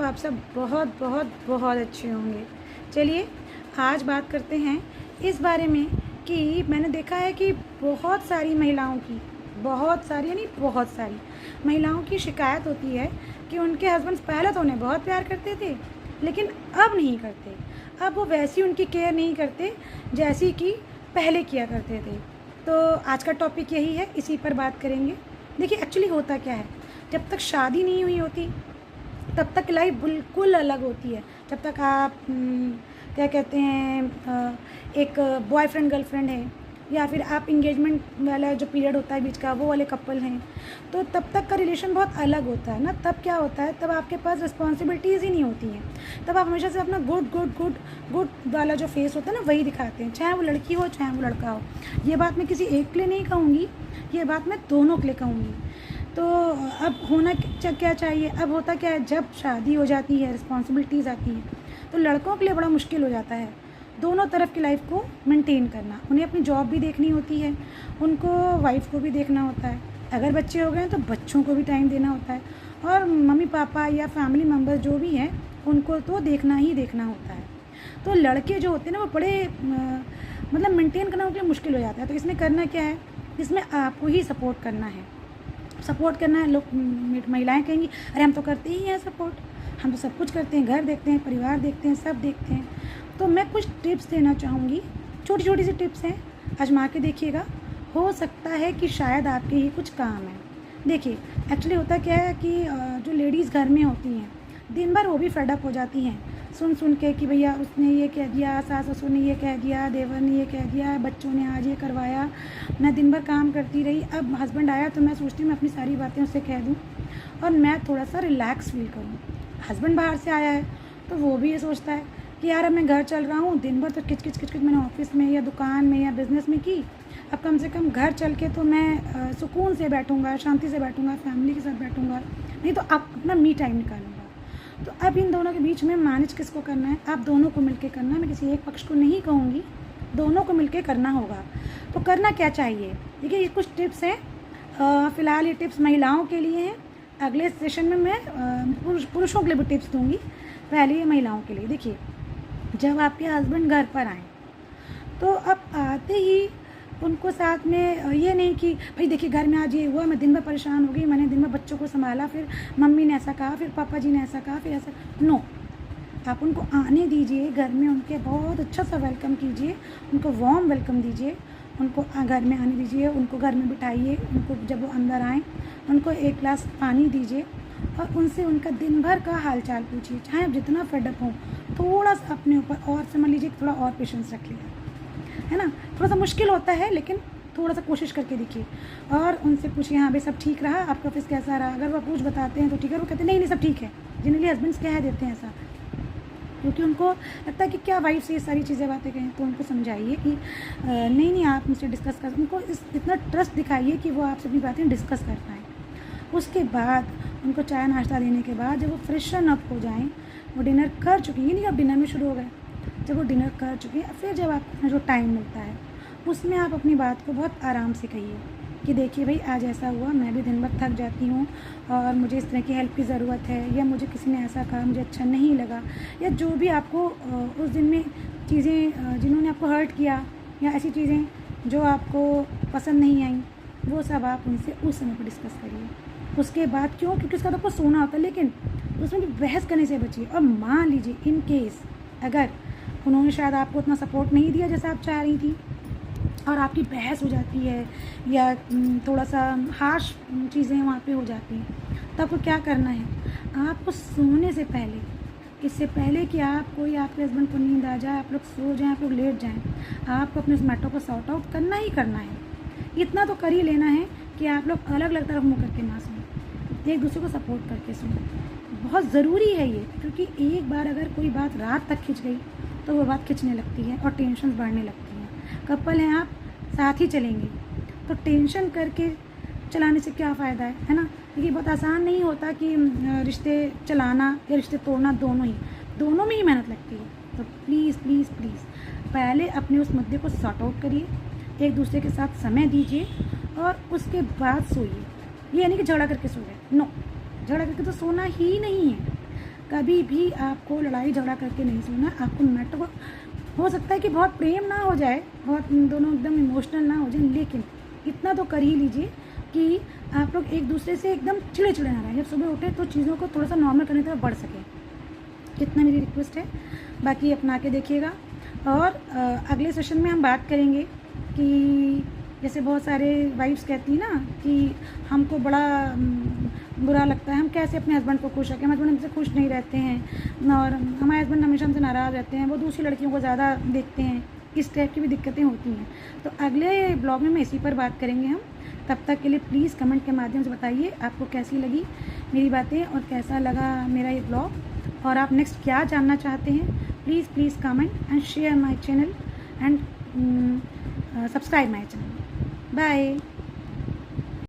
तो आप सब बहुत बहुत बहुत अच्छे होंगे। चलिए आज बात करते हैं इस बारे में कि मैंने देखा है कि बहुत सारी महिलाओं की, बहुत सारी यानी बहुत सारी महिलाओं की शिकायत होती है कि उनके हस्बैंड्स पहले तो उन्हें बहुत प्यार करते थे, लेकिन अब नहीं करते। अब वो वैसी उनकी केयर नहीं करते जैसी कि पहले किया करते थे। तो आज का टॉपिक यही है, इसी पर बात करेंगे। देखिए एक्चुअली होता क्या है, जब तक शादी नहीं हुई होती तब तक लाइफ बिल्कुल अलग होती है। जब तक आप क्या कहते हैं एक बॉयफ्रेंड गर्लफ्रेंड है, या फिर आप इंगेजमेंट वाला जो पीरियड होता है बीच का, वो वाले कपल हैं, तो तब तक का रिलेशन बहुत अलग होता है ना। तब क्या होता है, तब आपके पास रिस्पॉन्सिबिलिटीज़ ही नहीं होती हैं। तब आप हमेशा से अपना गुड गुड गुड गुड वाला जो फेस होता है ना, वही दिखाते हैं, चाहे वो लड़की हो चाहे वो लड़का हो। ये बात मैं किसी एक के लिए नहीं कहूँगी, ये बात मैं दोनों के लिए कहूँगी। तो अब होना क्या चाहिए, अब होता क्या है, जब शादी हो जाती है, रिस्पॉन्सिबिलिटीज़ आती हैं, तो लड़कों के लिए बड़ा मुश्किल हो जाता है दोनों तरफ की लाइफ को मेंटेन करना। उन्हें अपनी जॉब भी देखनी होती है, उनको वाइफ को भी देखना होता है, अगर बच्चे हो गए तो बच्चों को भी टाइम देना होता है, और मम्मी पापा या फैमिली मेम्बर्स जो भी हैं उनको तो देखना ही देखना होता है। तो लड़के जो होते हैं ना, वो बड़े मतलब मेंटेन करना उनके लिए मुश्किल हो जाता है। तो इसमें करना क्या है, इसमें आपको ही सपोर्ट करना है। सपोर्ट करना है, लोग महिलाएं कहेंगी अरे हम तो करते ही हैं सपोर्ट, हम तो सब कुछ करते हैं, घर देखते हैं, परिवार देखते हैं, सब देखते हैं। तो मैं कुछ टिप्स देना चाहूँगी, छोटी छोटी सी टिप्स हैं, आजमा के देखिएगा, हो सकता है कि शायद आपके ही कुछ काम है। देखिए एक्चुअली होता क्या है कि जो लेडीज़ घर में होती हैं, दिन भर वो भी फेडअप हो जाती हैं सुन सुन के कि भैया उसने ये कह दिया, सास ससुर ने ये कह दिया, देवर ने ये कह दिया, बच्चों ने आज ये करवाया, मैं दिन भर काम करती रही, अब हस्बैंड आया तो मैं सोचती हूँ मैं अपनी सारी बातें उससे कह दूँ और मैं थोड़ा सा रिलैक्स फील करूँ। हस्बैंड बाहर से आया है तो वो भी ये सोचता है कि यार अब मैं घर चल रहा हूँ, दिन भर तो किच किच किच किच मैंने ऑफिस में या दुकान में या बिज़नेस में की, अब कम से कम घर चल के तो मैं सुकून से बैठूँगा, शांति से बैठूँगा, फैमिली के साथ बैठूँगा, नहीं तो आप अपना मी टाइम निकालूँगा। तो अब इन दोनों के बीच में मैनेज किसको करना है, आप दोनों को मिलके करना है। मैं किसी एक पक्ष को नहीं कहूँगी, दोनों को मिलके करना होगा। तो करना क्या चाहिए, देखिए ये कुछ टिप्स हैं। फ़िलहाल ये टिप्स महिलाओं के लिए हैं, अगले सेशन में मैं पुरुषों के लिए भी टिप्स दूँगी। पहले ये महिलाओं के लिए। देखिए जब आपके हस्बैंड घर पर आएँ तो अब आते ही उनको साथ में ये नहीं कि भाई देखिए घर में आज ये हुआ, मैं दिन भर परेशान हो गई, मैंने दिन भर बच्चों को संभाला, फिर मम्मी ने ऐसा कहा, फिर पापा जी ने ऐसा कहा, फिर ऐसा। नो, आप उनको आने दीजिए घर में, उनके बहुत अच्छा सा वेलकम कीजिए, उनको वार्म वेलकम दीजिए, उनको घर में आने दीजिए, उनको घर में बिठाइए, उनको जब वो अंदर आएँ उनको एक गिलास पानी दीजिए और उनसे उनका दिन भर का हाल चाल पूछिए। चाहे आप जितना फेडअप हो, थोड़ा सा अपने ऊपर और समझ लीजिए, थोड़ा और पेशेंस रख लीजिए, है ना। थोड़ा सा मुश्किल होता है लेकिन थोड़ा सा कोशिश करके देखिए और उनसे पूछिए हाँ भाई सब ठीक रहा, आपका ऑफिस कैसा रहा। अगर वो कुछ बताते हैं तो ठीक है, वो कहते हैं नहीं नहीं सब ठीक है। जनरली हस्बैंड्स कह देते हैं ऐसा, क्योंकि उनको लगता है कि क्या वाइफ से ये सारी चीज़ें बातें कहें। तो उनको समझाइए कि नहीं नहीं आप मुझसे डिस्कस कर, उनको इतना ट्रस्ट दिखाइए कि वो आपसे अपनी बातें डिस्कस कर पाएँ। उसके बाद उनको चाय नाश्ता देने के बाद जब वो फ्रेशन अप हो जाएं, वो डिनर कर चुकी है, नहीं अब डिनर में शुरू हो गए, जब वो डिनर कर चुके हैं फिर जब आपको जो टाइम मिलता है उसमें आप अपनी बात को बहुत आराम से कहिए कि देखिए भाई आज ऐसा हुआ, मैं भी दिन भर थक जाती हूँ और मुझे इस तरह की हेल्प की ज़रूरत है, या मुझे किसी ने ऐसा कहा मुझे अच्छा नहीं लगा, या जो भी आपको उस दिन में चीज़ें जिन्होंने आपको हर्ट किया या ऐसी चीज़ें जो आपको पसंद नहीं आई, वो सब आप उनसे उस समय पर डिस्कस करिए। उसके बाद क्यों, क्योंकि उसका तो आपको सोना होता है, लेकिन उसमें भी बहस करने से बचिए। और मान लीजिए इन केस अगर उन्होंने शायद आपको उतना सपोर्ट नहीं दिया जैसा आप चाह रही थी और आपकी बहस हो जाती है या थोड़ा सा हार्श चीज़ें वहाँ पे हो जाती हैं, तो आपको क्या करना है, आपको सोने से पहले, इससे पहले कि आपके हस्बैंड को नींद आ जाए, आप लोग सो जाएं, आप लोग लेट जाएं, आपको अपने उस मैटर को सॉर्ट आउट करना ही करना है। इतना तो कर ही लेना है कि आप लोग अलग अलग तरफ मुँह करके ना सुनें, एक दूसरे को सपोर्ट करके सुनें। बहुत ज़रूरी है ये, क्योंकि एक बार अगर कोई बात रात तक खिंच गई तो वो बात खिंचने लगती है और टेंशन बढ़ने लगती है। कपल हैं आप, साथ ही चलेंगे, तो टेंशन करके चलाने से क्या फ़ायदा है ना। देखिए बहुत आसान नहीं होता कि रिश्ते चलाना या रिश्ते तोड़ना, दोनों में ही मेहनत लगती है। तो प्लीज़ प्लीज़ प्लीज़ पहले अपने उस मुद्दे को सॉर्ट आउट करिए, एक दूसरे के साथ समय दीजिए और उसके बाद सोइए। ये नहीं कि झगड़ा करके सो गए, नो, झगड़ा करके तो सोना ही नहीं है। कभी भी आपको लड़ाई झगड़ा करके नहीं सुनना। आपको मैटर को, हो सकता है कि बहुत प्रेम ना हो जाए, बहुत दोनों एकदम इमोशनल ना हो जाए, लेकिन इतना तो कर ही लीजिए कि आप लोग एक दूसरे से एकदम चिड़े चिड़े ना रहें। जब सुबह उठे तो चीज़ों को थोड़ा सा नॉर्मल करने की तरफ बढ़ सके, इतना मेरी रिक्वेस्ट है। बाकी अपना के देखिएगा। और अगले सेशन में हम बात करेंगे कि जैसे बहुत सारे वाइफ्स कहती हैं ना कि हमको बड़ा बुरा लगता है, हम कैसे अपने हस्बैंड को खुश रखें, हस्बैंड हमसे खुश नहीं रहते हैं और हमारे हस्बैंड हमेशा हमसे नाराज़ रहते हैं, वो दूसरी लड़कियों को ज़्यादा देखते हैं, इस टाइप की भी दिक्कतें होती हैं। तो अगले ब्लॉग में इसी पर बात करेंगे हम। तब तक के लिए प्लीज़ कमेंट के माध्यम से बताइए आपको कैसी लगी मेरी बातें और कैसा लगा मेरा ये ब्लॉग, और आप नेक्स्ट क्या जानना चाहते हैं। Please comment and share my channel and subscribe my channel. Bye.